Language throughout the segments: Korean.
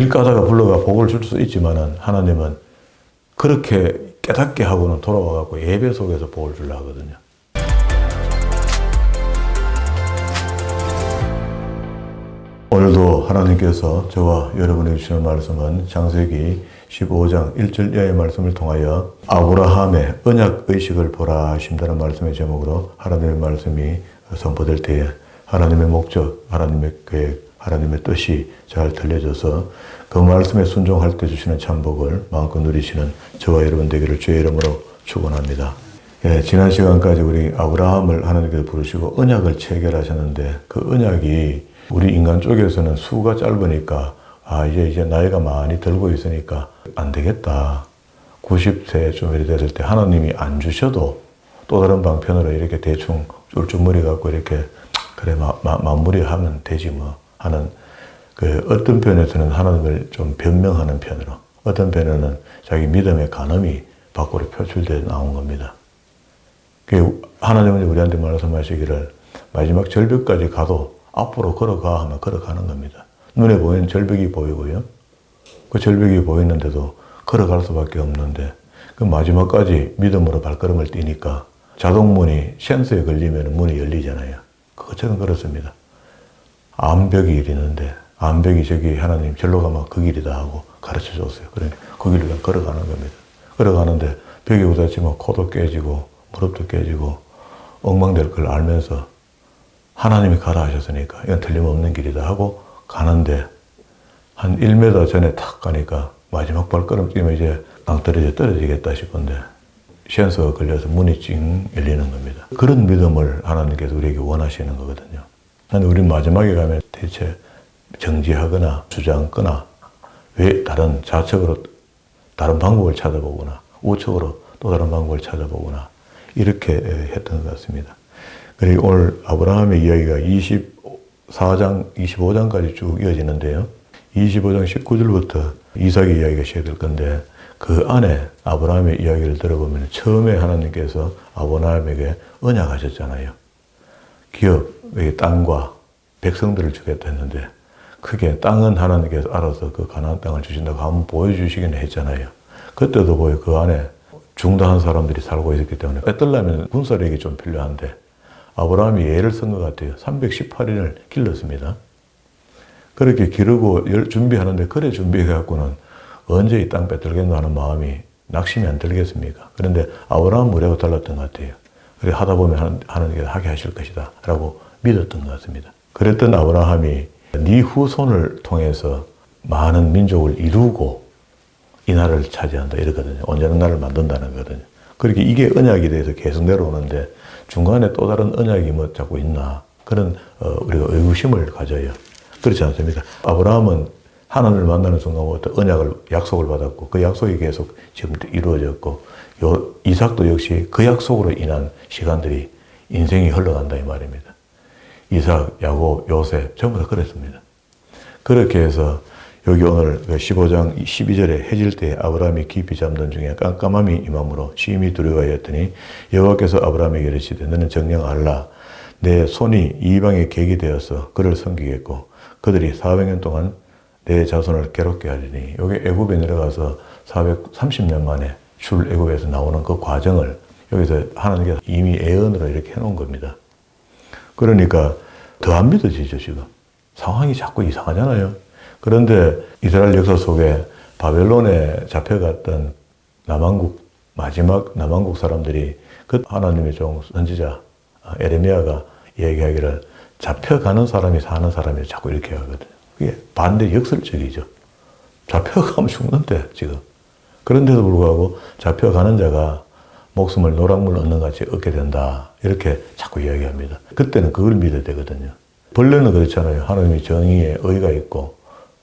길 가다가 불러가 복을 줄 수 있지만은 하나님은 그렇게 깨닫게 하고는 돌아와갖고 예배 속에서 복을 주려 하거든요. 오늘도 하나님께서 저와 여러분에게 주시는 말씀은 창세기 15장 1절 이하의 말씀을 통하여 아브라함의 언약의식을 보라 하신다는 말씀의 제목으로 하나님의 말씀이 선포될 때에 하나님의 목적, 하나님의 계획, 하나님의 뜻이 잘 들려져서 그 말씀에 순종할 때 주시는 참복을 마음껏 누리시는 저와 여러분 되기를 주의 이름으로 축원합니다. 예, 지난 시간까지 우리 아브라함을 하나님께서 부르시고 언약을 체결하셨는데 그 언약이 우리 인간 쪽에서는 수가 짧으니까 이제 나이가 많이 들고 있으니까 안 되겠다. 90세쯤 이렇게 됐을 때 하나님이 안 주셔도 또 다른 방편으로 이렇게 대충 쫄쫄머리 갖고 이렇게 그래 마무리하면 되지 뭐 하는 그 어떤 편에서는 하나님을 좀 변명하는 편으로 어떤 편에는 자기 믿음의 간음이 밖으로 표출되어 나온 겁니다. 하나님은 우리한테 말씀하시기를 마지막 절벽까지 가도 앞으로 걸어가 하면 걸어가는 겁니다. 눈에 보이는 절벽이 보이고요. 그 절벽이 보이는데도 걸어갈 수밖에 없는데 그 마지막까지 믿음으로 발걸음을 띄니까 자동문이 센서에 걸리면 문이 열리잖아요. 그것처럼 그렇습니다. 암벽이 있는데 암벽이 저기 하나님 절로 가면 그 길이다 하고 가르쳐 줬어요. 그러니까 그 길로 걸어가는 겁니다. 걸어가는데 벽에 부딪히면 코도 깨지고 무릎도 깨지고 엉망될 걸 알면서 하나님이 가라 하셨으니까 이건 틀림없는 길이다 하고 가는데 한 1m 전에 탁 가니까 마지막 발걸음 뛰면 이제 낭떠러지에 떨어지겠다 싶은데 센서가 걸려서 문이 찡 열리는 겁니다. 그런 믿음을 하나님께서 우리에게 원하시는 거거든요. 근데 우리 마지막에 가면 대체 정지하거나 주저앉거나 왜 다른 좌측으로 다른 방법을 찾아보거나 우측으로 또 다른 방법을 찾아보거나 이렇게 했던 것 같습니다. 그리고 오늘 아브라함의 이야기가 24장, 25장까지 쭉 이어지는데요. 25장 19절부터 이삭의 이야기가 시작될 건데 그 안에 아브라함의 이야기를 들어보면 처음에 하나님께서 아브라함에게 언약하셨잖아요. 기업의 땅과 백성들을 주겠다 했는데 그게 땅은 하나님께서 알아서 그 가나안 땅을 주신다고 한번 보여주시긴 했잖아요. 그때도 보여 그 안에 중다한 사람들이 살고 있었기 때문에 빼들려면 군사력이 좀 필요한데 아브라함이 예를 쓴 것 같아요. 318인을 길렀습니다. 그렇게 기르고 준비하는데 그래 준비해갖고는 언제 이 땅 빼들겠나 하는 마음이 낙심이 안 들겠습니까? 그런데 아브라함은 우리하고 달랐던 것 같아요. 그래 하다 보면 하나님께서 하게 하실 것이다 라고 믿었던 것 같습니다. 그랬던 아브라함이 네 후손을 통해서 많은 민족을 이루고 이 나라를 차지한다 이러거든요. 언제는 나라를 만든다는 거거든요. 그렇게 이게 언약에 대해서 계속 내려오는데 중간에 또 다른 언약이 뭐 자꾸 있나 그런 우리가 의구심을 가져요. 그렇지 않습니까? 아브라함은 하나님을 만나는 순간부터 언약을 약속을 받았고 그 약속이 계속 지금 이루어졌고 이삭도 역시 그 약속으로 인한 시간들이 인생이 흘러간다 이 말입니다. 이삭, 야곱, 요셉 전부 다 그랬습니다. 그렇게 해서 여기 오늘 15장 12절에 해질 때 아브라함이 깊이 잠든 중에 깜깜함이 임함으로 심히 두려워하였더니 여호와께서 아브라함에게 이르시되 너는 정녕 알라 내 손이 이방에 객이 되어서 그를 섬기겠고 그들이 400년 동안 내 자손을 괴롭게 하리니 여기 애굽에 내려가서 430년 만에 출애굽에서 나오는 그 과정을 여기서 하나님께서 이미 예언으로 이렇게 해놓은 겁니다. 그러니까 더 안 믿어지죠 지금. 상황이 자꾸 이상하잖아요. 그런데 이스라엘 역사 속에 바벨론에 잡혀갔던 마지막 남왕국 사람들이 그 하나님의 종 선지자 에레미야가 얘기하기를 잡혀가는 사람이 사는 사람이 자꾸 이렇게 하거든요. 그게 반대 역설적이죠. 잡혀가면 죽는데 지금. 그런데도 불구하고 잡혀가는 자가 목숨을 노랑물 얻는 같이 얻게 된다. 이렇게 자꾸 이야기합니다. 그때는 그걸 믿어야 되거든요. 본래는 그렇잖아요. 하나님이 정의에 의가 있고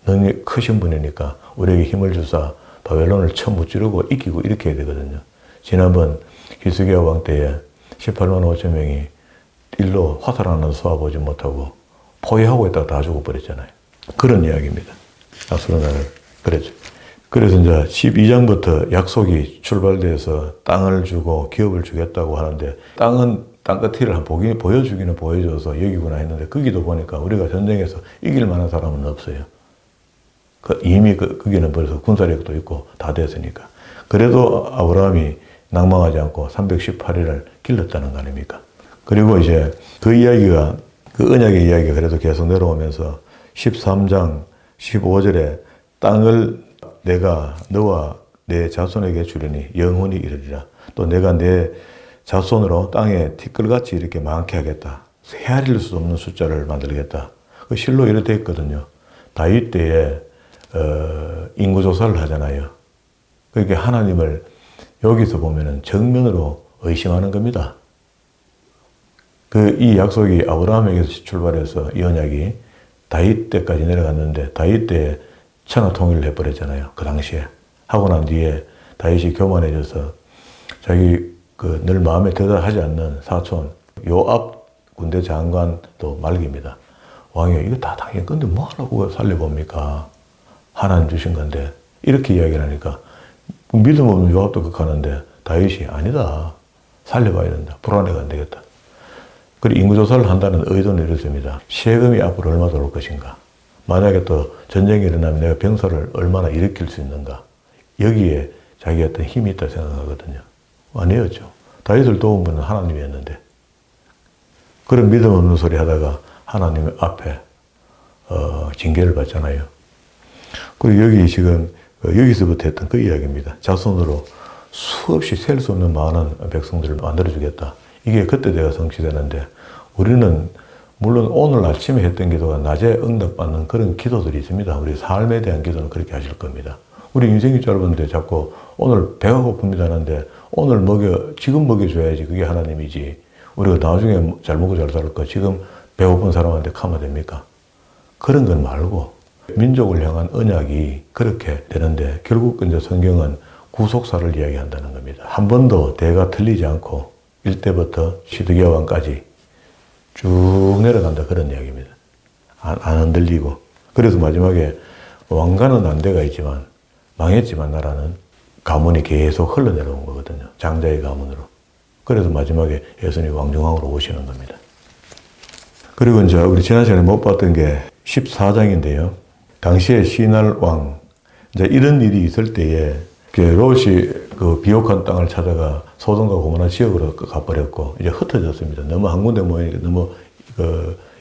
능력이 크신 분이니까 우리에게 힘을 주사 바벨론을 쳐무찌르고 이기고 이렇게 해야 되거든요. 지난번 히스기야 왕 때에 18만 5천 명이 일로 화살 하나 쏘아보지 못하고 포위하고 있다가 다 죽어버렸잖아요. 그런 이야기입니다. 앞서는 그랬죠. 그래서 이제 12장부터 약속이 출발돼서 땅을 주고 기업을 주겠다고 하는데 땅은 땅끝을 한번 보여주기는 보여줘서 여기구나 했는데 거기도 보니까 우리가 전쟁에서 이길 만한 사람은 없어요. 이미 거기는 벌써 군사력도 있고 다 됐으니까. 그래도 아브라함이 낭망하지 않고 318일을 길렀다는 거 아닙니까? 그리고 이제 그 이야기가, 그 언약의 이야기가 그래도 계속 내려오면서 13장 15절에 땅을 내가 너와 내 자손에게 주려니 영원히 이르리라. 또 내가 내 자손으로 땅에 티끌같이 이렇게 많게 하겠다. 헤아릴 수 없는 숫자를 만들겠다. 그 실로 이렇게 했거든요. 다윗 때에 인구조사를 하잖아요. 그러니까 하나님을 여기서 보면은 정면으로 의심하는 겁니다. 이 약속이 아브라함에게서 출발해서 이 언약이 다윗 때까지 내려갔는데 다윗 때에 천하 통일을 해버렸잖아요. 그 당시에. 하고 난 뒤에 다윗이 교만해져서 자기 늘 마음에 들어 하지 않는 사촌 요압 군대 장관도 말깁니다. 왕이요, 이거 다 당연히 근데 뭐 하라고 살려봅니까? 하나님 주신 건데. 이렇게 이야기를 하니까 믿음 없는 요압도 극하는데 다윗이 아니다. 살려봐야 된다. 불안해가 안 되겠다. 그리고 인구조사를 한다는 의도는 이렇습니다. 세금이 앞으로 얼마 들어올 것인가? 만약에 또 전쟁이 일어나면 내가 병사를 얼마나 일으킬 수 있는가? 여기에 자기 어떤 힘이 있다 생각하거든요. 아니었죠. 다윗을 도운 분은 하나님이었는데. 그런 믿음 없는 소리 하다가 하나님 앞에 징계를 받잖아요. 그리고 여기 지금 여기서부터 했던 그 이야기입니다. 자손으로 수없이 셀 수 없는 많은 백성들을 만들어주겠다. 이게 그때 내가 성취되는데 우리는 물론 오늘 아침에 했던 기도가 낮에 응답받는 그런 기도들이 있습니다. 우리 삶에 대한 기도는 그렇게 하실 겁니다. 우리 인생이 짧은데 자꾸 오늘 배가 고픕니다 하는데 오늘 지금 먹여줘야지 그게 하나님이지. 우리가 나중에 잘 먹고 잘 살까 지금 배고픈 사람한테 가면 됩니까? 그런 건 말고 민족을 향한 언약이 그렇게 되는데 결국 이제 성경은 구속사를 이야기한다는 겁니다. 한 번도 대가 틀리지 않고 1대부터 시드기야 왕까지 쭉 내려간다 그런 이야기입니다. 안 흔들리고. 그래서 마지막에 왕가는 안대가 있지만 망했지만 나라는 가문이 계속 흘러내려온 거거든요. 장자의 가문으로. 그래서 마지막에 예수님이 왕중왕으로 오시는 겁니다. 그리고 이제 우리 지난 시간에 못 봤던 게 14장인데요. 당시에 시날 왕, 이제 이런 일이 있을 때에 롯이 그 비옥한 땅을 찾아가 소돔과 고모라 지역으로 가버렸고 이제 흩어졌습니다. 너무 한 군데 모이니까 너무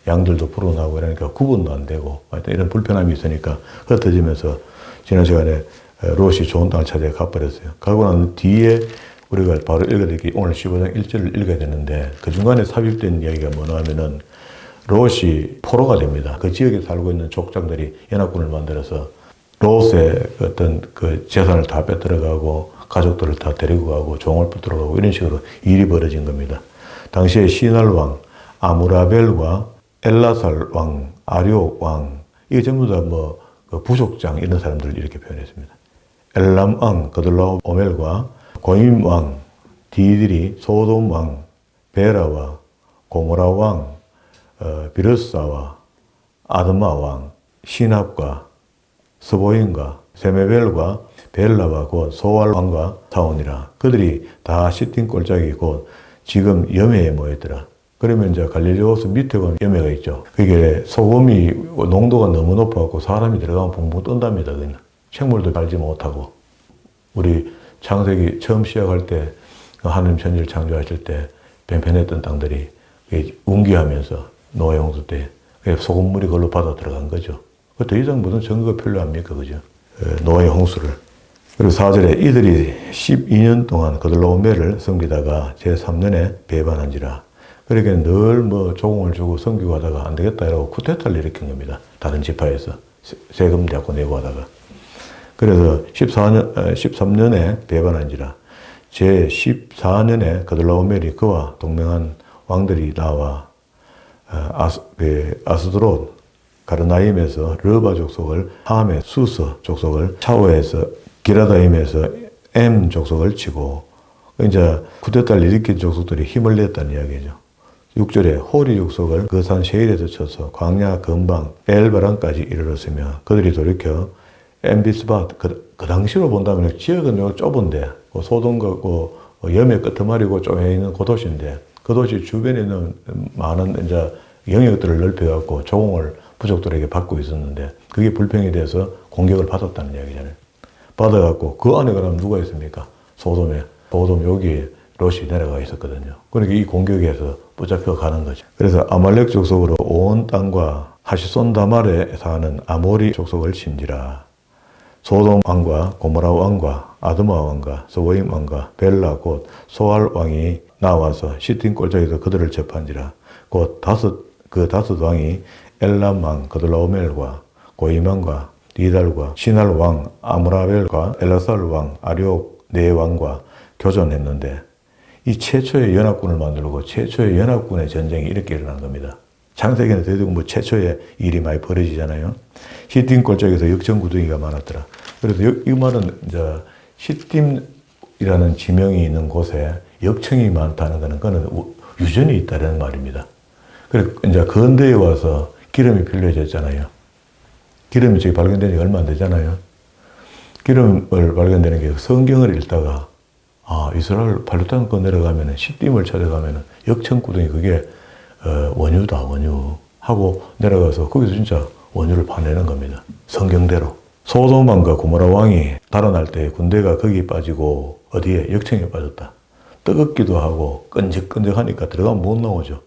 양들도 불어나고 이러니까 구분도 안 되고 하여튼 이런 불편함이 있으니까 흩어지면서 지난 시간에 롯이 좋은 땅을 찾아 가버렸어요. 가고 난 뒤에 우리가 바로 읽어드릴게요. 오늘 15장 1절을 읽어야 되는데 그 중간에 삽입된 이야기가 뭐냐 하면은 롯이 포로가 됩니다. 그 지역에 살고 있는 족장들이 연합군을 만들어서 롯의 어떤 그 재산을 다 뺏들어가고 가족들을 다 데리고 가고 종을 붙들어가고 이런 식으로 일이 벌어진 겁니다. 당시에 시날 왕, 아무라벨과 엘라살 왕, 아료 왕, 이게 전부 다 그 부족장 이런 사람들을 이렇게 표현했습니다. 엘람 왕, 그들라오 오멜과 고임 왕, 디들이 소돔 왕, 베라와 고모라 왕, 비르사와 아드마 왕, 시납과 스보임과 세메벨과 벨라와 곧 소알 왕과 사온이라. 그들이 다 시틴 골짜기 곧 지금 염해에 모였더라. 그러면 이제 갈릴리호수 밑에 보면 염해가 있죠. 그게 소금이 농도가 너무 높아갖고 사람이 들어가면 붕붕 뜬답니다. 그냥. 생물도 살지 못하고. 우리 창세기 처음 시작할 때 하나님 천지를 창조하실 때 팽팽했던 땅들이 운기하면서 노아 홍수 때 소금물이 그걸로 받아 들어간 거죠. 더 이상 무슨 증거가 필요합니까? 그죠? 노아의 홍수를. 그리고 4절에 이들이 12년 동안 그들라오멜을 섬기다가 제3년에 배반한지라. 그러니까 늘 조공을 주고 섬기고 하다가 안 되겠다 이러고 쿠데타를 일으킨 겁니다. 다른 지파에서 세금 잡고 내고 하다가. 그래서 13년에 배반한지라. 제14년에 그들라오멜이 그와 동맹한 왕들이 나와 아스드롯 가르나임에서 르바 족속을, 함의 수서 족속을, 차오에서 기라다임에서 엠 족속을 치고 이제 쿠데타를 일으킨 족속들이 힘을 냈다는 이야기죠. 6절에 호리 족속을 그 산 셰일에서 쳐서 광야 근방 엘바란까지 이르렀으며 그들이 돌이켜 엠비스밭 그 당시로 본다면 지역은 좁은데 소돔과 염의 끄트머리고 쪼개 있는 그 도시인데 그 도시 주변에 있는 많은 이제 영역들을 넓혀갖고 조공을 부족들에게 받고 있었는데 그게 불평이 돼서 공격을 받았다는 이야기잖아요. 받아갖고 그 안에 그럼 누가 있습니까? 소돔 여기 롯이 내려가 있었거든요. 그러니까 이 공격에서 붙잡혀 가는 거죠. 그래서 아말렉 족속으로 온 땅과 하시손 다말에 사는 아모리 족속을 친지라. 소돔 왕과 고모라 왕과 아드마 왕과 스보임 왕과 벨라 곧 소알 왕이 나와서 시팀 골짜기에서 그들을 접한지라. 곧 다섯 왕이 엘람 왕 그들라오멜과 고임 왕과 니달과 시날 왕 아므라벨과 엘라살 왕 아리옥 네 왕과 교전했는데 이 최초의 연합군을 만들고 최초의 연합군의 전쟁이 이렇게 일어난 겁니다. 창세기는 대충 뭐 최초의 일이 많이 벌어지잖아요. 시팀 골짜기에서 역전구덩이가 많았더라. 그래서 이 말은 이제 시팀이라는 지명이 있는 곳에 역청이 많다는 것은 그는 유전이 있다는 말입니다. 그래서 이제 근대에 와서 기름이 필요해졌잖아요. 기름이 저기 발견된 지 얼마 안 되잖아요. 기름을 발견되는 게 성경을 읽다가 이스라엘 팔루탄 거 내려가면은 시딤을 찾아가면은 역청구덩이 그게 원유다 원유 하고 내려가서 거기서 진짜 원유를 파내는 겁니다. 성경대로. 소돔 왕과 고모라 왕이 달아날 때 군대가 거기 빠지고 어디에 역청에 빠졌다. 뜨겁기도 하고 끈적끈적하니까 들어가면 못 나오죠.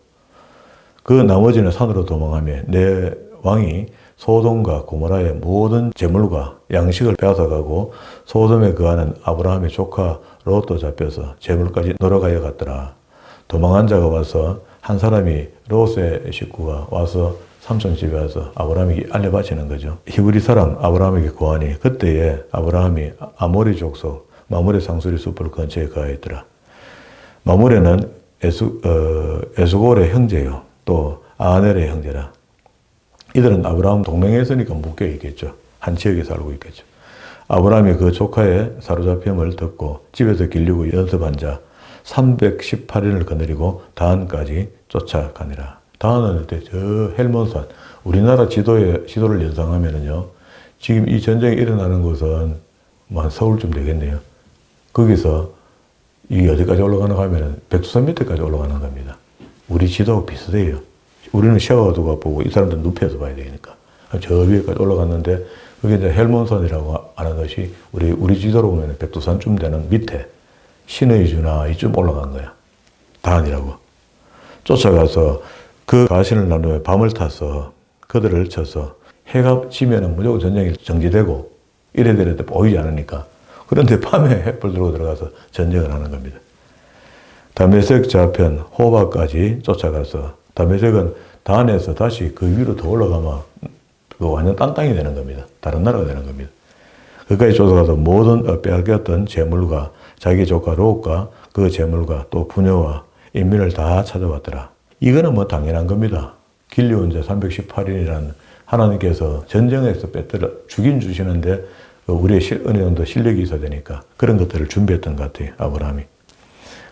그 나머지는 산으로 도망하며 내 왕이 소돔과 고모라의 모든 재물과 양식을 빼앗아가고 소돔에 거하는 아브라함의 조카 롯도 잡혀서 재물까지 놀아가여 갔더라. 도망한 자가 와서 한 사람이 롯의 식구가 와서 삼촌 집에 와서 아브라함에게 알려바치는 거죠. 히브리 사람 아브라함에게 고하니 그때에 아브라함이 아모리 족속 마므레 상수리 숲을 근처에 거하였더라. 마므레는 에스골의 형제요. 또 아넬의 형제라. 이들은 아브라함 동맹에 있으니까 묶여 있겠죠. 한 지역에 살고 있겠죠. 아브라함이 그 조카의 사로잡힘을 듣고 집에서 길르고 연습한 자 318인을 거느리고 다한까지 쫓아가니라. 다한은 그때 저 헬몬산, 우리나라 지도를 연상하면은요, 지금 이 전쟁이 일어나는 곳은 뭐 한 서울쯤 되겠네요. 거기서 이게 어디까지 올라가는가 하면은 백두산 밑에까지 올라가는 겁니다. 우리 지도하고 비슷해요. 우리는 샤워도가 보고 이 사람들은 눕혀서 봐야 되니까. 저 위에까지 올라갔는데 그게 이제 헬몬산이라고 하는 것이 우리 지도로 보면 백두산쯤 되는 밑에 신의주나 이쯤 올라간 거야. 다한이라고. 쫓아가서 그 가신을 나누며 밤을 타서 그들을 쳐서 해가 지면은 무조건 전쟁이 정지되고 이래저래 보이지 않으니까. 그런데 밤에 햇불 들고 들어가서 전쟁을 하는 겁니다. 다메섹 좌편 호바까지 쫓아가서 다메섹은 단에서 다시 그 위로 더 올라가면 완전 딴 땅이 되는 겁니다. 다른 나라가 되는 겁니다. 그까지 쫓아가서 모든 빼앗겼던 재물과 자기 조카 롯과 그 재물과 또 부녀와 인민을 다 찾아왔더라. 이거는 뭐 당연한 겁니다. 길리온 자 318인이라는 하나님께서 전쟁에서 죽인 주시는데 우리의 어느 정도 실력이 있어야 되니까 그런 것들을 준비했던 것 같아요. 아브라함이.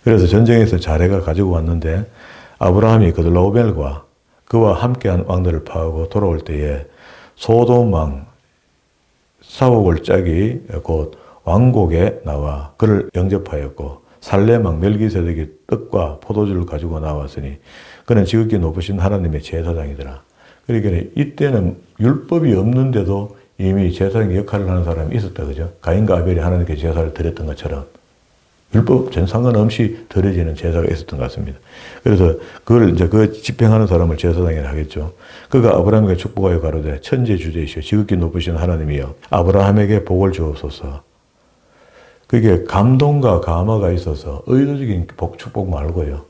그래서 전쟁에서 자레가 가지고 왔는데 아브라함이 그들라오멜과 그와 함께한 왕들을 파하고 돌아올 때에 소돔 왕 사옥을 짝이 곧 왕곡에 나와 그를 영접하였고 살렘 왕 멜기세덱이 떡과 포도주를 가지고 나왔으니 그는 지극히 높으신 하나님의 제사장이더라. 그러니까 이때는 율법이 없는데도 이미 제사장 역할을 하는 사람이 있었다, 그죠? 가인과 아벨이 하나님께 제사를 드렸던 것처럼 율법 전 상관없이 드려지는 제사가 있었던 것 같습니다. 그래서 그걸 이제 그 집행하는 사람을 제사장이라 하겠죠. 그가 아브라함에게 축복하여 가로되 천지 주제이시오 지극히 높으신 하나님이여 아브라함에게 복을 주옵소서. 그게 감동과 감화가 있어서 의도적인 축복 말고요.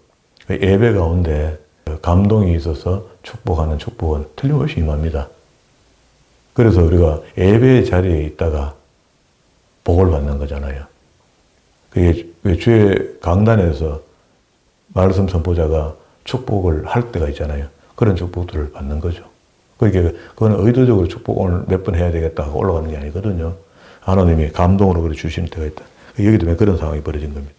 예배 가운데 감동이 있어서 축복하는 축복은 틀림없이 임합니다. 그래서 우리가 예배의 자리에 있다가 복을 받는 거잖아요. 그게 왜 주의 강단에서 말씀 선포자가 축복을 할 때가 있잖아요. 그런 축복들을 받는 거죠. 그러니까 그건 의도적으로 축복 오늘 몇 번 해야 되겠다 하고 올라가는 게 아니거든요. 하나님이 감동으로 그래 주시는 때가 있다. 여기 때문에 그런 상황이 벌어진 겁니다.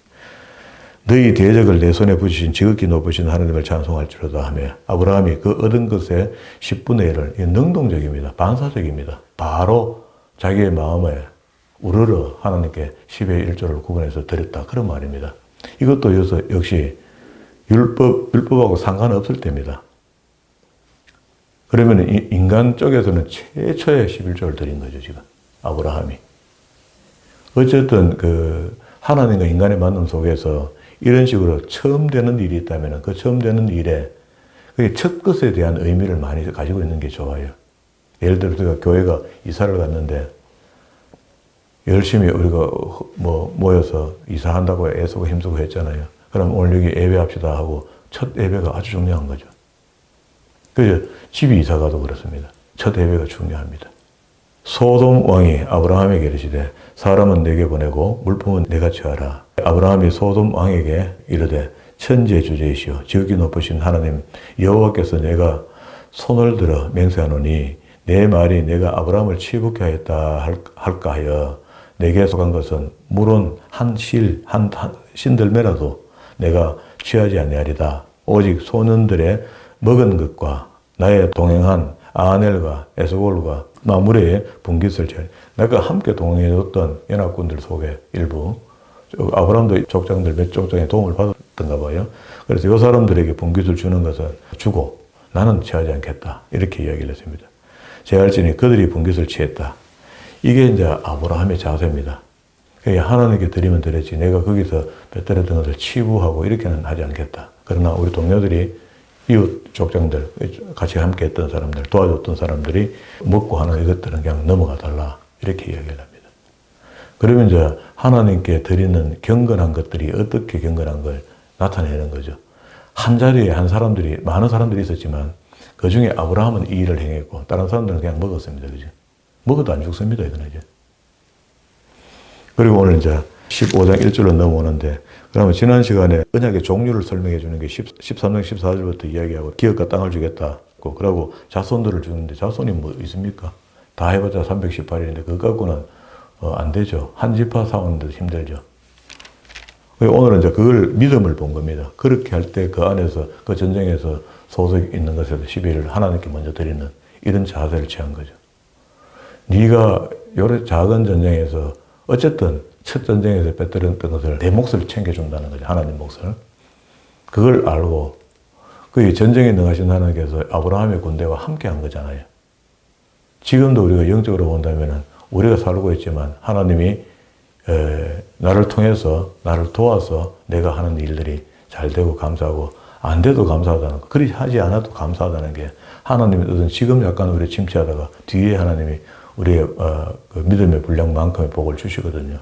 너희 대적을 내 손에 붙이신 지극히 높으신 하나님을 찬송할지로다 하며 아브라함이 그 얻은 것의 10분의 1을 능동적입니다. 반사적입니다. 바로 자기의 마음에 우러러 하나님께 10의 1조를 구분해서 드렸다. 그런 말입니다. 이것도 역시 율법하고 상관없을 때입니다. 그러면 인간 쪽에서는 최초의 11조를 드린 거죠, 지금. 아브라함이. 어쨌든 하나님과 인간의 만남 속에서 이런 식으로 처음 되는 일이 있다면 그 처음 되는 일에 그게 첫 것에 대한 의미를 많이 가지고 있는 게 좋아요. 예를 들어 우리가 교회가 이사를 갔는데 열심히 우리가 모여서 이사한다고 애쓰고 힘쓰고 했잖아요. 그럼 오늘 여기 예배합시다 하고 첫 예배가 아주 중요한 거죠. 그래서 집이 이사 가도 그렇습니다. 첫 예배가 중요합니다. 소돔 왕이 아브라함에게 이르시되 사람은 내게 보내고 물품은 내가 취하라. 아브라함이 소돔 왕에게 이르되 천지의 주제이시오 지극히 높으신 하나님 여호와께서 내가 손을 들어 맹세하노니 내 말이 내가 아브라함을 치부케 하였다 할까 하여 내게 속한 것은 물은 한 신들매라도 내가 취하지 아니하리다. 오직 소년들의 먹은 것과 나의 동행한 아넬과 에스골과 마므레의 분깃을 취하리. 내가 함께 동행해줬던 연합군들 속에 일부 아브라함도 족장들 몇 족장에 도움을 받았던가 봐요. 그래서 이 사람들에게 분깃을 주는 것은 주고 나는 취하지 않겠다. 이렇게 이야기를 했습니다. 제할지니 그들이 분깃을 취했다. 이게 이제 아브라함의 자세입니다. 하나님께 드리면 드렸지 내가 거기서 뱉어냈던 것을 치부하고 이렇게는 하지 않겠다. 그러나 우리 동료들이 이웃 족장들 같이 함께 했던 사람들 도와줬던 사람들이 먹고 하는 이것들은 그냥 넘어가 달라 이렇게 이야기를 합니다. 그러면 이제 하나님께 드리는 경건한 것들이 어떻게 경건한 걸 나타내는 거죠. 한 자리에 많은 사람들이 있었지만 그 중에 아브라함은 이 일을 행했고 다른 사람들은 그냥 먹었습니다. 그죠? 먹어도 안 죽습니다. 이거는 이제. 그리고 오늘 이제 15장 1절로 넘어오는데 그러면 지난 시간에 언약의 종류를 설명해 주는 게 13장 14절부터 이야기하고 기업과 땅을 주겠다. 그러고 자손들을 주는데 자손이 뭐 있습니까? 다 해봤자 318일인데 그거 갖고는 안 되죠. 한 지파 사오는데도 힘들죠. 오늘은 이제 그걸 믿음을 본 겁니다. 그렇게 할 때 그 안에서 그 전쟁에서 소득 있는 것에서 12일을 하나님께 먼저 드리는 이런 자세를 취한 거죠. 네가 요런 작은 전쟁에서 어쨌든 첫 전쟁에서 뺏들었던 것을 내 몫을 챙겨준다는 거죠. 하나님 몫을. 그걸 알고 그 전쟁에 능하신 하나님께서 아브라함의 군대와 함께 한 거잖아요. 지금도 우리가 영적으로 본다면 우리가 살고 있지만 하나님이 나를 통해서 나를 도와서 내가 하는 일들이 잘 되고 감사하고 안 돼도 감사하다는 거. 그리 하지 않아도 감사하다는 게 하나님이 지금 약간 우리 침체하다가 뒤에 하나님이 우리의 그 믿음의 분량만큼의 복을 주시거든요.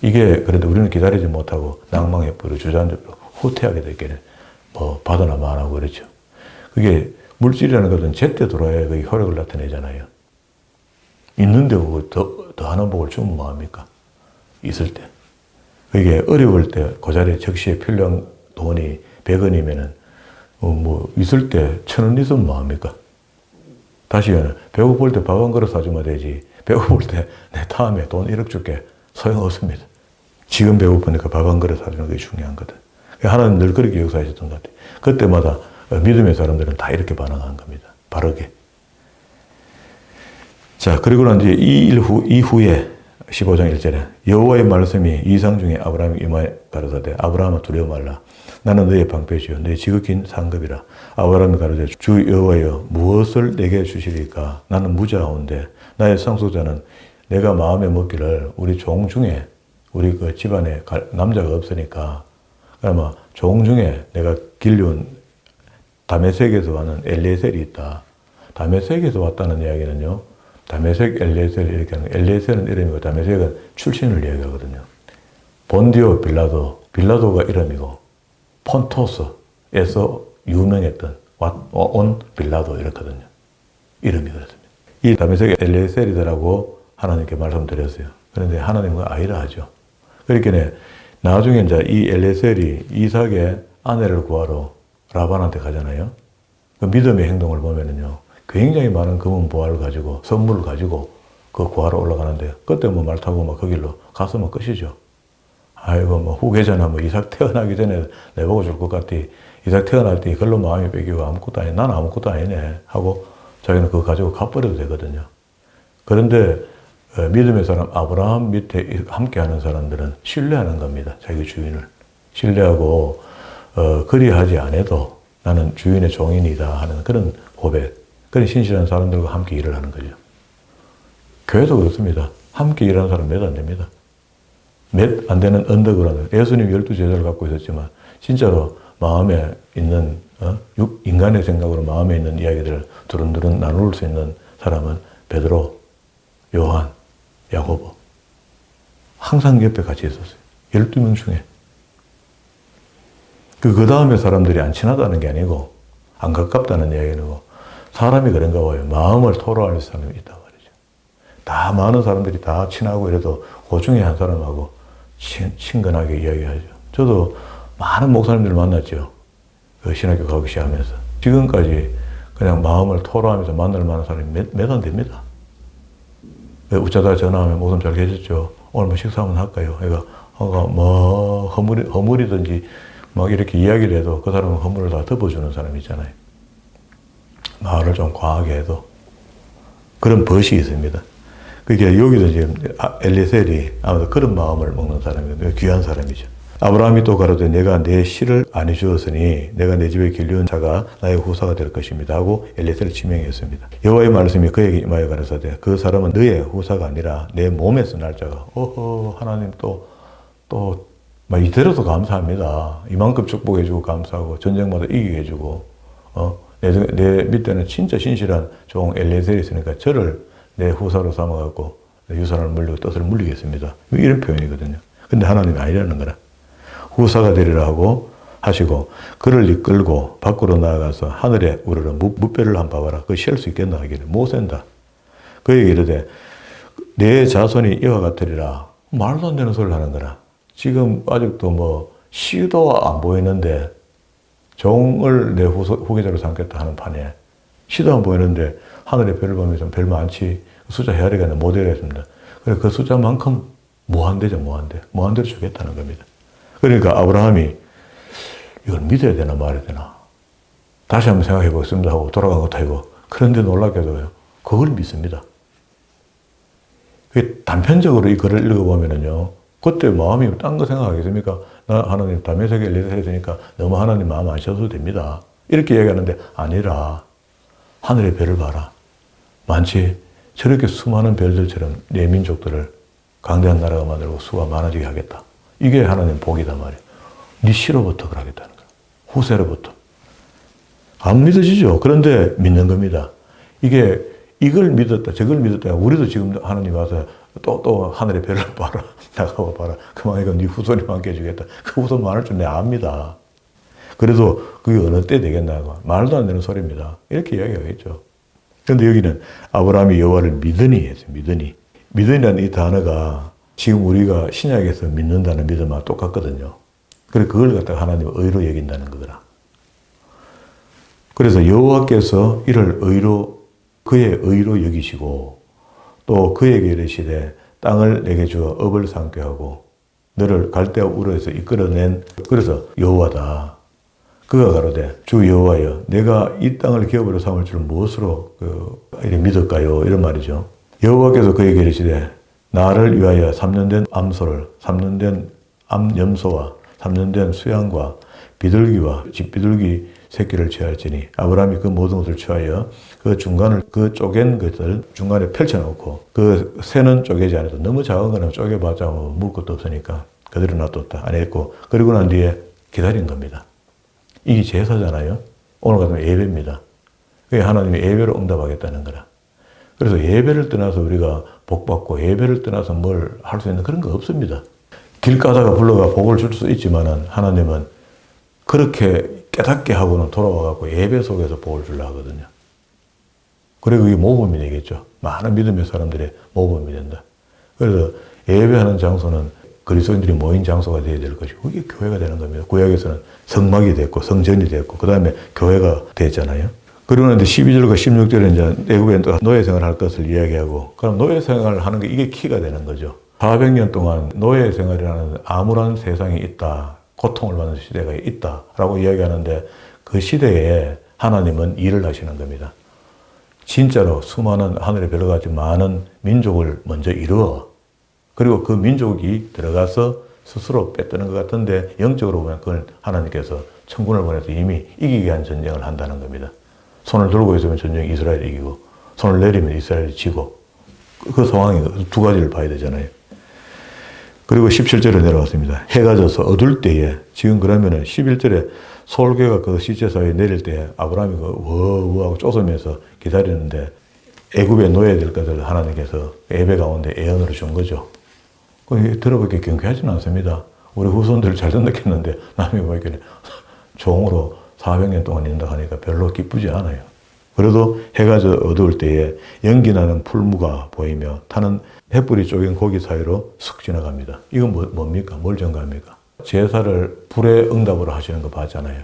이게 그래도 우리는 기다리지 못하고 낭망해 버리고 주저앉아버리고 후퇴하게 되기는 받으나 마나고 그렇죠. 그게 물질이라는 것은 제때 들어야 그 효력을 나타내잖아요. 있는데 더 하는 복을 주면 뭐합니까? 있을 때. 그게 어려울 때 그 자리에 적시에 필요한 돈이 100원이면은 있을 때 1000원 있으면 뭐합니까? 다시 배고플 때 밥 한 그릇 사주면 되지. 배고플 때 내 다음에 돈 1억 줄게 소용없습니다. 지금 배고프니까 밥 한 그릇 사주는 게 중요한 거든. 하나님 늘 그렇게 역사하셨던 것 같아요. 그때마다 믿음의 사람들은 다 이렇게 반응한 겁니다. 바르게. 자, 그리고 난 이제 이후에 15장 1절에 여호와의 말씀이 이상 중에 아브라함이 임하여 가로사대 아브라함아 두려워 말라. 나는 너의 방패시요 너의 지극히 상급이라. 아브라함이 가로되 주 여호와여 무엇을 내게 주시리까? 나는 무자하온데 나의 상속자는 내가 마음에 먹기를 우리 종 중에 우리 그 집안에 남자가 없으니까 그러면 종 중에 내가 길려온 다메섹에서 왔는 엘리에셀이 있다. 다메섹에서 왔다는 이야기는요. 다메섹 엘리에셀 이렇게 하는 엘리에셀은 이름이고 다메섹은 출신을 이야기하거든요. 본디오 빌라도가 이름이고 폰토스에서 유명했던 온 빌라도 이렇거든요. 이름이 그렇습니다. 이 다메섹 엘리에셀이더라고 하나님께 말씀드렸어요. 그런데 하나님은 아니라 하죠. 그러니까 나중에 이제 이 엘리에셀이 이삭의 아내를 구하러 라반한테 가잖아요. 그 믿음의 행동을 보면은요. 굉장히 많은 금은 보화를 가지고 선물을 가지고 그 구하러 올라가는데 그때 말 타고 그 길로 갔으면 끝이죠. 아이고 후계자나 이삭 태어나기 전에 내보고 줄 것 같디. 이삭 태어날 때 그걸로 마음이 뺏기고 아무것도 아니네. 나는 아무것도 아니네 하고 자기는 그거 가지고 가버려도 되거든요. 그런데 믿음의 사람 아브라함 밑에 함께하는 사람들은 신뢰하는 겁니다. 자기 주인을 신뢰하고 그리하지 않아도 나는 주인의 종인이다 하는 그런 고백. 그런 신실한 사람들과 함께 일을 하는 거죠. 교회도 그렇습니다. 함께 일하는 사람 몇 안 됩니다. 몇 안 되는 언덕으로는 예수님 12제자를 갖고 있었지만 진짜로 마음에 있는 인간의 생각으로 마음에 있는 이야기들을 두른두른 나눌 수 있는 사람은 베드로, 요한, 야고보 항상 옆에 같이 있었어요. 12명 중에. 그 다음에 사람들이 안 친하다는 게 아니고 안 가깝다는 이야기는 아니고 사람이 그런가 봐요. 마음을 토로할 사람이 있단 말이죠. 다 많은 사람들이 다 친하고 이래도 그 중에 한 사람하고 친근하게 이야기하죠. 저도 많은 목사님들을 만났죠. 그 신학교 가기 시작하면서. 지금까지 그냥 마음을 토로하면서 만날 만한 사람이 몇 안 됩니다. 웃자다 전화하면 목사님 잘 계셨죠? 오늘 뭐 식사 한번 할까요? 뭐 허물이든지 막 이렇게 이야기를 해도 그 사람은 허물을 다 덮어주는 사람이 있잖아요. 말을 좀 과하게 해도. 그런 벗이 있습니다. 그게 여기도 지금 엘리셀이 아무도 그런 마음을 먹는 사람이거든요. 귀한 사람이죠. 아브라함이 또 가로되 내가 내 씨를 아니 주었으니 내가 내 집에 길리온 자가 나의 후사가 될 것입니다 하고 엘리셀을 지명했습니다. 여호와의 말씀이 그에게 임하여 가라사대 그 사람은 너의 후사가 아니라 내 몸에서 날 자가. 하나님 또 이대로도 감사합니다. 이만큼 축복해주고 감사하고 전쟁마다 이기게 해주고 내 밑에는 진짜 신실한 종 엘리에셀이 있으니까 저를 내 후사로 삼아갖고 유산을 물리고 뜻을 물리겠습니다. 이런 표현이거든요. 근데 하나님이 아니라는 거라. 후사가 되리라 하시고 그를 이끌고 밖으로 나아가서 하늘에 우러러 무뼈를 한번 봐봐라. 그거 셀 수 있겠나 하기를 못 센다. 그에게 이르되 내 자손이 이와 같으리라. 말도 안 되는 소리를 하는 거라. 지금 아직도 씨도 안 보이는데 종을 내 후계자로 삼겠다 하는 판에 씨도 안 보이는데 하늘의 별을 보면서 별 많지 숫자 헤아리가 못 헤아렸습니다. 그래서 그 숫자만큼 무한대죠. 무한대로 주겠다는 겁니다. 그러니까 아브라함이 이걸 믿어야 되나 말아야 되나 다시 한번 생각해 보겠습니다 하고 돌아간 것도 아니고 그런데 놀랍게도요. 그걸 믿습니다. 단편적으로 이 글을 읽어보면은요. 그때 마음이 딴 거 생각하겠습니까? 나 하나님 다메섹에 엘리에셀 했으니까 너무 하나님 마음 안 셔도 됩니다. 이렇게 얘기하는데 아니라 하늘의 별을 봐라. 많지? 저렇게 수많은 별들처럼 내 민족들을 강대한 나라가 만들고 수가 많아지게 하겠다. 이게 하나님 복이다 말이야. 네 씨로부터 그러겠다는 거야. 후세로부터. 안 믿어지죠? 그런데 믿는 겁니다. 이걸 믿었다, 저걸 믿었다. 우리도 지금 하나님 와서 또 하늘의 별을 봐라. 나가봐 봐라. 그만이니까 네 후손이 많게 해주겠다. 그 후손 많을 줄 내가 압니다. 그래도 그게 어느 때 되겠나. 말도 안 되는 소리입니다. 이렇게 이야기하겠죠. 그런데 여기는 아브라함이 여호와를 믿으니 했어요. 믿으니라는 이 단어가 지금 우리가 신약에서 믿는다는 믿음과 똑같거든요. 그래서 그걸 갖다가 하나님은 의로 여긴다는 거더라. 그래서 여호와께서 이를 그의 의로 여기시고 또 그에게 이르시되 땅을 내게 주어 업을 삼게 하고 너를 갈대아 우르에서 이끌어낸 그래서 여호와다. 그가 가로되 주 여호와여 내가 이 땅을 기업으로 삼을 줄 무엇으로 믿을까요? 이런 말이죠. 여호와께서 그에게 이르시되 나를 위하여 3년 된 암소를 3년 된 암염소와 3년 된 수양과 비둘기와 집비둘기 새끼를 취할지니 아브라함이 그 모든 것을 취하여 그 중간을 그 쪼갠 것을 중간에 펼쳐놓고 그 새는 쪼개지 않아도 너무 작은 거는 쪼개봤자 물 것도 없으니까 그대로 놔뒀다 안 했고 그리고 난 뒤에 기다린 겁니다. 이게 제사잖아요. 오늘 같으면 예배입니다. 그게 하나님이 예배로 응답하겠다는 거라. 그래서 예배를 떠나서 우리가 복받고 예배를 떠나서 뭘 할 수 있는 그런 거 없습니다. 길 가다가 불러가 복을 줄 수 있지만은 하나님은 그렇게 깨닫게 하고는 돌아와갖고 예배 속에서 복을 주려 하거든요. 그리고 이게 모범이 되겠죠. 많은 믿음의 사람들의 모범이 된다. 그래서 예배하는 장소는 그리스도인들이 모인 장소가 되어야 될 것이고 그게 교회가 되는 겁니다. 구약에서는 성막이 됐고 성전이 됐고 그 다음에 교회가 됐잖아요. 그리고 나서 12절과 16절에 이제 내국에 노예 생활을 할 것을 이야기하고 그럼 노예 생활을 하는 게 이게 키가 되는 거죠. 400년 동안 노예 생활이라는 암울한 세상이 있다. 고통을 받는 시대가 있다라고 이야기하는데 그 시대에 하나님은 일을 하시는 겁니다. 진짜로 수많은 하늘의 별같이 많은 민족을 먼저 이루어 그리고 그 민족이 들어가서 스스로 뺏드는 것 같은데 영적으로 보면 그걸 하나님께서 천군을 보내서 이미 이기게 한 전쟁을 한다는 겁니다. 손을 들고 있으면 전쟁 이스라엘이 이기고 손을 내리면 이스라엘이 지고 그 상황이 두 가지를 봐야 되잖아요. 그리고 17절에 내려왔습니다. 해가 져서 어둘 때에 지금 그러면은 11절에 솔개가 그 시체 사이에 내릴 때 아브라함이 그 워하고 쫓으면서 기다리는데 애굽에 놓여야 될 것을 하나님께서 예배 가운데 예언으로 준 거죠. 들어보기에 경쾌하지는 않습니다. 우리 후손들 잘 듣겠는데 남이 보기에는 종으로 400년 동안 인다 하니까 별로 기쁘지 않아요. 그래도 해가 져 어두울 때에 연기나는 풀무가 보이며 타는 횃불이 쪼갠 고기 사이로 쑥 지나갑니다. 이건 뭡니까? 뭘 전가합니까? 제사를 불의 응답으로 하시는 거 봤잖아요.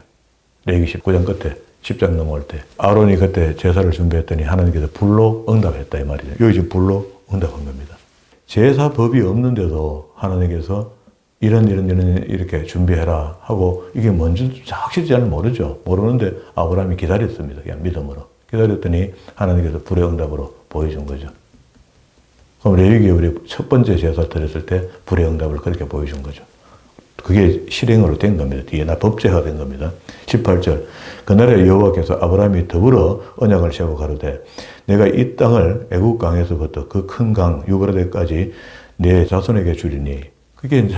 레위기 19장 끝에 10장 넘어올 때 아론이 그때 제사를 준비했더니 하나님께서 불로 응답했다 이 말이죠. 여기 지금 불로 응답한 겁니다. 제사법이 없는데도 하나님께서 이런 이렇게 준비해라 하고 이게 뭔지 확실히 잘 모르죠. 모르는데 아브라함이 기다렸습니다. 그냥 믿음으로. 기다렸더니 하나님께서 불의 응답으로 보여준 거죠. 그럼 레위기에 우리 첫 번째 제사 드렸을 때 불의 응답을 그렇게 보여준 거죠. 그게 실행으로 된 겁니다. 뒤에 법제화가 된 겁니다. 18절 그날에 여호와께서 아브라함이 더불어 언약을 세우고 가로되 내가 이 땅을 애국 강에서부터 그 큰 강 유브라데까지 내 자손에게 주리니 그게 이제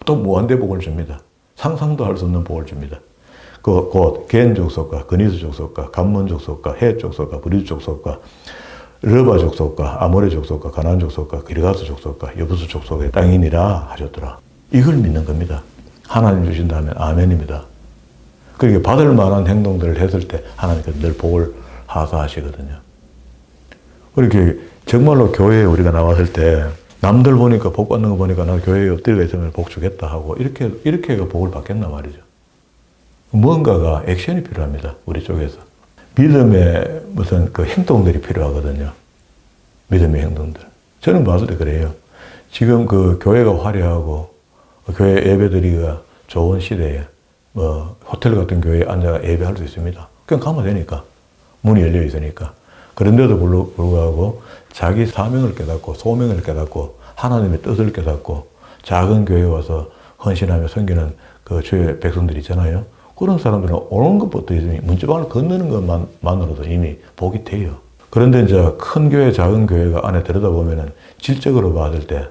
또 무한대 복을 줍니다. 상상도 할 수 없는 복을 줍니다. 그 곧 겐 족속과 그니스 족속과 감몬 족속과 헷 족속과 브리스 족속과 르바 족속과 아모레 족속과 가나안 족속과 기르가스 족속과 여부스 족속의 땅이니라 하셨더라. 이걸 믿는 겁니다. 하나님 주신다면 아멘입니다. 그러니까 받을 만한 행동들을 했을 때 하나님께서 늘 복을 하사하시거든요. 그렇게 정말로 교회에 우리가 나왔을 때 남들 보니까 복 받는 거 보니까 나 교회에 엎드려 있으면 복 주겠다 하고 이렇게 해가 복을 받겠나 말이죠. 뭔가가 액션이 필요합니다. 우리 쪽에서. 믿음의 무슨 그 행동들이 필요하거든요. 믿음의 행동들. 저는 봤을 때 그래요. 지금 그 교회가 화려하고 교회 예배드리기가 좋은 시대에 호텔 같은 교회에 앉아 예배할 수 있습니다. 그냥 가면 되니까. 문이 열려 있으니까. 그런데도 불구하고 자기 사명을 깨닫고 소명을 깨닫고 하나님의 뜻을 깨닫고 작은 교회에 와서 헌신하며 섬기는 그 주의 백성들 있잖아요. 그런 사람들은 오는 것부터 있으니 문지방을 건너는 것만으로도 이미 복이 돼요. 그런데 이제 큰 교회, 작은 교회가 안에 들여다보면은 질적으로 봤을 때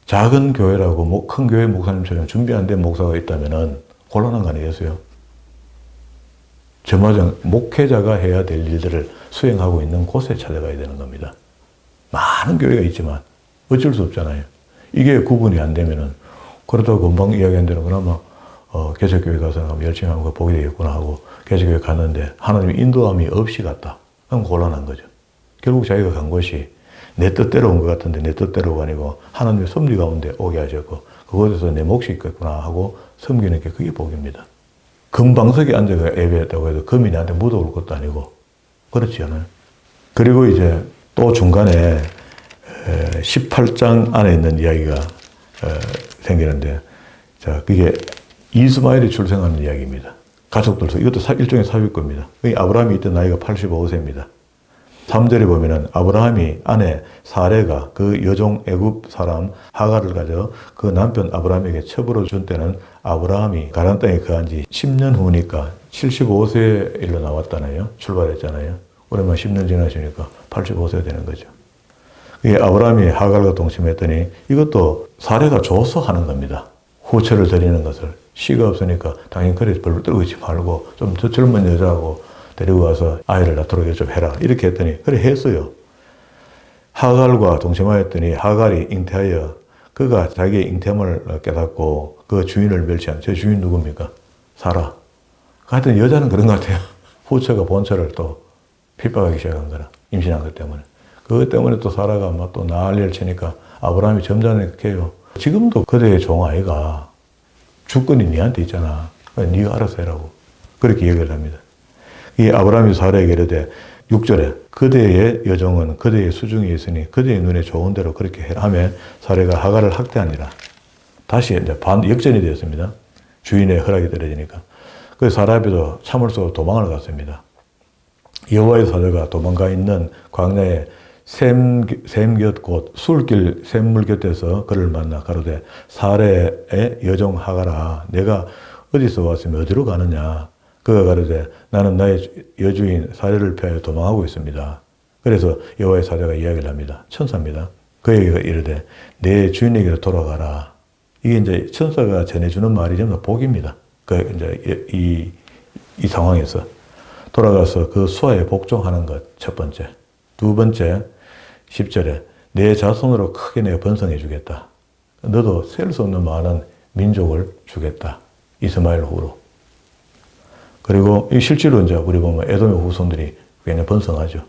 작은 교회라고 큰 교회 목사님처럼 준비 안 된 목사가 있다면은 곤란한 거 아니겠어요? 저마저 목회자가 해야 될 일들을 수행하고 있는 곳에 찾아가야 되는 겁니다. 많은 교회가 있지만 어쩔 수 없잖아요. 이게 구분이 안 되면은 그렇다고 금방 이야기한 대로 그나마 개척교회 가서 열심히 하면 복이 되겠구나 하고 개척교회 갔는데 하나님의 인도함이 없이 갔다. 그럼 곤란한 거죠. 결국 자기가 간 곳이 내 뜻대로 온 것 같은데 내 뜻대로가 아니고 하나님의 섭리 가운데 오게 하셨고 그곳에서 내 몫이 있겠구나 하고 섬기는 게 그게 복입니다. 금방석에 앉아가 예배했다고 해도 금이 나한테 묻어올 것도 아니고 그렇지 않아요. 그리고 이제 또 중간에 18장 안에 있는 이야기가 생기는데 자 그게 이스마엘이 출생하는 이야기입니다. 가족들, 이것도 일종의 삽입입니다. 아브라함이 이때 나이가 85세입니다. 3절에 보면은 아브라함이 아내 사레가 그 여종 애굽 사람 하갈을 가져 그 남편 아브라함에게 첩으로 준 때는 아브라함이 가나안 땅에 거한 지 10년 후니까 75세에 일로 나왔잖아요. 출발했잖아요. 오랜만에 10년 지나시니까 85세가 되는 거죠. 이게 아브라함이 하갈과 동침했더니 이것도 사레가 줘서 하는 겁니다. 후처를 드리는 것을. 씨가 없으니까 당연히 그래 별로 떨고 있지 말고 좀 더 젊은 여자하고 데리고 와서 아이를 낳도록 좀 해라. 이렇게 했더니 그래 했어요. 하갈과 동침하였더니 하갈이 잉태하여 그가 자기의 잉태함을 깨닫고 그 주인을 멸시한 제 주인 누굽니까? 사라. 하여튼 여자는 그런 것 같아요. 후처가 본처를 또 핍박하기 시작한 거라. 임신한 것 때문에. 그것 때문에 또 사라가 막 또 난리를 치니까 아브라함이 점잖게 해요. 지금도 그대의 종 아이가 주권이 니한테 있잖아. 네가 알아서 해라고. 그렇게 얘기를 합니다. 이 아브라함이 사라에게 이르되 6절에 그대의 여종은 그대의 수중에 있으니 그대의 눈에 좋은 대로 그렇게 해라 하며 사라가 하갈을 학대하니라. 다시 이제 역전이 되었습니다. 주인의 허락이 떨어지니까. 그래서 사라비도 참을 수 없어 도망을 갔습니다. 여호와의 사자가 도망가 있는 광야에 샘곁 곧 술길 샘물 곁에서 그를 만나 가로되 사레의 여종 하갈아 내가 어디서 왔으며 어디로 가느냐 그가 가로되 나는 나의 여주인 사례를 피하여 도망하고 있습니다. 그래서 여호와의 사자가 이야기를 합니다. 천사입니다. 그에게 이르되 내 주인에게로 돌아가라. 이게 이제 천사가 전해주는 말이 전부 복입니다. 그 이제 이 상황에서 돌아가서 그 수하에 복종하는 것 첫 번째. 두 번째 10절에 내 자손으로 크게 내가 번성해 주겠다. 너도 셀 수 없는 많은 민족을 주겠다. 이스마엘 후로. 그리고 실제로 이제 우리 보면 에돔의 후손들이 굉장히 번성하죠.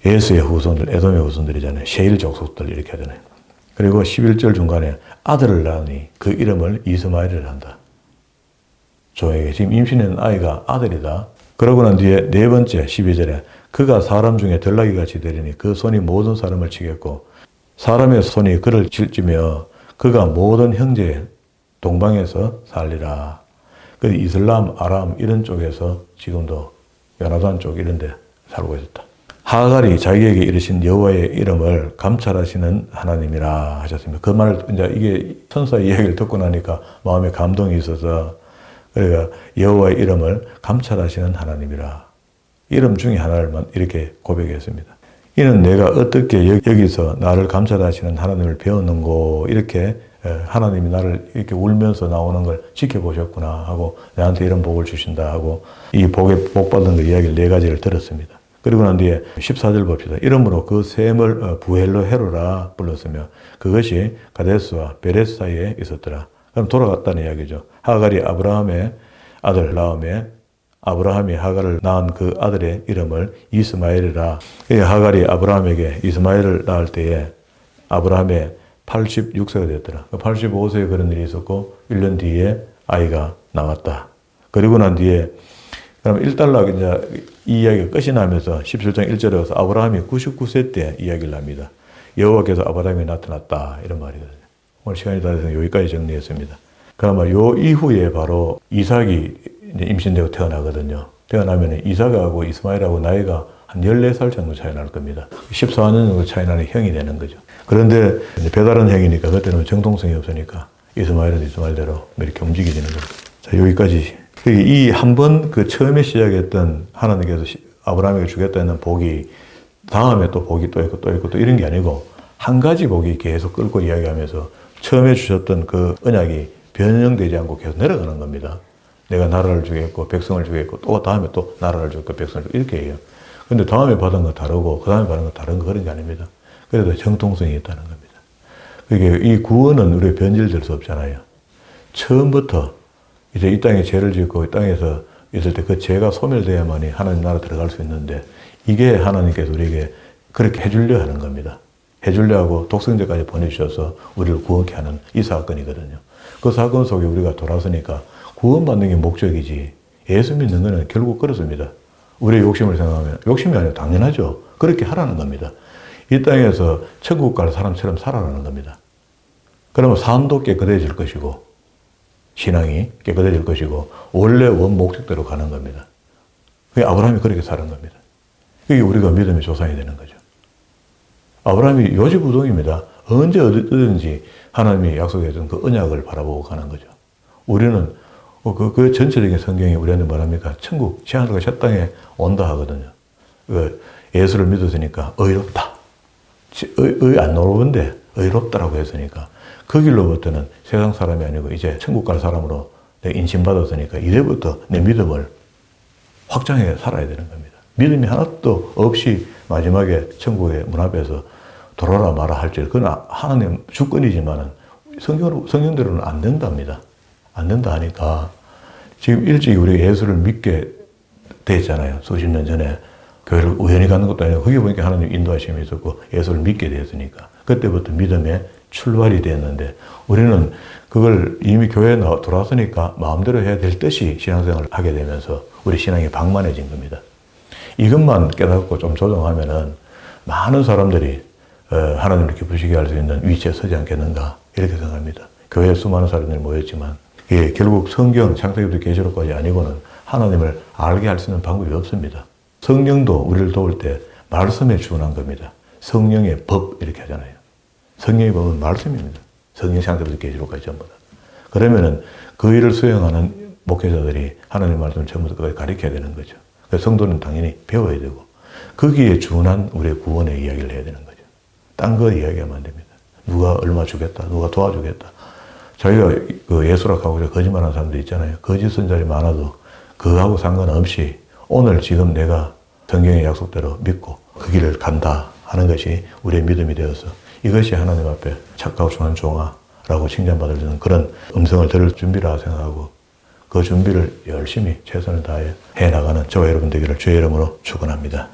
예수의 후손들, 에돔의 후손들이잖아요. 셰일 족속들 이렇게 하잖아요. 그리고 11절 중간에 아들을 낳으니 그 이름을 이스마엘을 한다. 조에게 지금 임신한 아이가 아들이다. 그러고 난 뒤에 네 번째 12절에 그가 사람 중에 덜나귀 같이 되리니 그 손이 모든 사람을 치겠고 사람의 손이 그를 칠지며 그가 모든 형제 동방에서 살리라. 그 이슬람, 아람 이런 쪽에서 지금도 요나단 쪽 이런 데 살고 있었다. 하갈이 자기에게 이르신 여호와의 이름을 감찰하시는 하나님이라 하셨습니다. 그 말을 이제 이게 천사의 이야기를 듣고 나니까 마음에 감동이 있어서 그러니까 여호와의 이름을 감찰하시는 하나님이라. 이름 중에 하나를 이렇게 고백했습니다. 이는 내가 어떻게 여기서 나를 감찰하시는 하나님을 배웠는고 이렇게 하나님이 나를 이렇게 울면서 나오는 걸 지켜보셨구나 하고 나한테 이런 복을 주신다 하고 이 복에 복 받은 그 이야기를 네 가지를 들었습니다. 그리고 난 뒤에 14절 봅시다. 이러므로 그 셈을 부엘로 헤로라 불렀으며 그것이 가데스와 베레스 사이에 있었더라. 그럼 돌아갔다는 이야기죠. 하갈이 아브라함의 아들 낳음에 아브라함이 하갈을 낳은 그 아들의 이름을 이스마엘이라. 하갈이 아브라함에게 이스마엘을 낳을 때에 아브라함의 86세가 됐더라. 85세에 그런 일이 있었고 1년 뒤에 아이가 나왔다. 그리고 난 뒤에 그럼 일단락 이제 이 이야기가 끝이 나면서 17장 1절에 와서 아브라함이 99세 때 이야기를 합니다. 여호와께서 아브라함에 나타났다 이런 말이거든요. 오늘 시간이 다 돼서 여기까지 정리했습니다. 그러면 요 이후에 바로 이삭이 이제 임신되고 태어나거든요. 태어나면 이삭하고 이스마엘하고 나이가 한 14살 정도 차이 날 겁니다. 14년 정도 차이 나는 형이 되는 거죠. 그런데 배다른 형이니까 그때는 정통성이 없으니까 이스마엘은 이스마엘대로 이렇게 움직이지는 거죠. 자, 여기까지. 이 한 번 그 처음에 시작했던 하나님께서 아브라함에게 주겠다는 복이 다음에 또 복이 또 있고 또 있고 또 이런 게 아니고 한 가지 복이 계속 끌고 이야기하면서 처음에 주셨던 그 언약이 변형되지 않고 계속 내려가는 겁니다. 내가 나라를 주겠고 백성을 주겠고 또 다음에 또 나라를 주겠고 백성을 주겠고 이렇게 해요. 근데 다음에 받은 거 다르고 그 다음에 받은 거 다른 거 그런 게 아닙니다. 그래도 정통성이 있다는 겁니다. 그게 이 구원은 우리가 변질될 수 없잖아요. 처음부터 이제 이 땅에 죄를 짓고 이 땅에서 있을 때 그 죄가 소멸돼야만이 하나님 나라 들어갈 수 있는데 이게 하나님께서 우리에게 그렇게 해주려 하는 겁니다. 해주려 하고 독생자까지 보내주셔서 우리를 구원케 하는 이 사건이거든요. 그 사건 속에 우리가 돌아서니까 구원받는 게 목적이지 예수 믿는 거는 결국 그렇습니다. 우리의 욕심을 생각하면 욕심이 아니라 당연하죠. 그렇게 하라는 겁니다. 이 땅에서 천국 갈 사람처럼 살아라는 겁니다. 그러면 삶도 깨끗해질 것이고 신앙이 깨끗해질 것이고 원래 원 목적대로 가는 겁니다. 그게 아브라함이 그렇게 사는 겁니다. 그게 우리가 믿음의 조상이 되는 거죠. 아브라함이 요지부동입니다. 언제 어디든지 하나님이 약속해준 그 언약을 바라보고 가는 거죠. 우리는 그 전체적인 성경이 우리한테 뭐랍니까? 천국, 지하늘과 새 땅에 온다 하거든요. 예수를 믿었으니까 의롭다. 안 어려운데 의롭다라고 했으니까 그 길로부터는 세상 사람이 아니고 이제 천국 갈 사람으로 내가 인신받았으니까 이제부터 내 믿음을 확장해 살아야 되는 겁니다. 믿음이 하나도 없이 마지막에 천국의 문 앞에서 돌아라 마라 할 줄, 그건 하나님 주권이지만은 성경대로는 안 된답니다. 안 된다 하니까 지금 일찍 우리가 예수를 믿게 됐잖아요. 수십 년 전에 교회를 우연히 가는 것도 아니고 거기 보니까 하나님 인도하심이 있었고 예수를 믿게 됐으니까 그때부터 믿음의 출발이 됐는데 우리는 그걸 이미 교회에 돌아왔으니까 마음대로 해야 될 듯이 신앙생활을 하게 되면서 우리 신앙이 방만해진 겁니다. 이것만 깨닫고 좀 조정하면은 많은 사람들이 하나님을 기쁘시게 할 수 있는 위치에 서지 않겠는가 이렇게 생각합니다. 교회에 수많은 사람들이 모였지만 예, 결국 성경, 창세기부터 계시록까지 아니고는 하나님을 알게 할 수 있는 방법이 없습니다. 성령도 우리를 도울 때 말씀에 준한 겁니다. 성령의 법 이렇게 하잖아요. 성령의 법은 말씀입니다. 성경, 창세기부터 계시록까지 전부 다. 그러면은 그 일을 수행하는 목회자들이 하나님의 말씀을 처음부터 끝까지 가르쳐야 되는 거죠. 그래서 성도는 당연히 배워야 되고 거기에 준한 우리의 구원의 이야기를 해야 되는 거죠. 딴 거 이야기하면 안 됩니다. 누가 얼마 주겠다, 누가 도와주겠다. 자기가 그 예수락하고 거짓말하는 사람들 있잖아요. 거짓 선자들이 많아도 그거하고 상관없이 오늘 지금 내가 성경의 약속대로 믿고 그 길을 간다 하는 것이 우리의 믿음이 되어서 이것이 하나님 앞에 착하고 중한 종아라고 칭찬받을 그런 음성을 들을 준비라 생각하고 그 준비를 열심히 최선을 다해 해나가는 저와 여러분 되기를 주의 이름으로 축원합니다.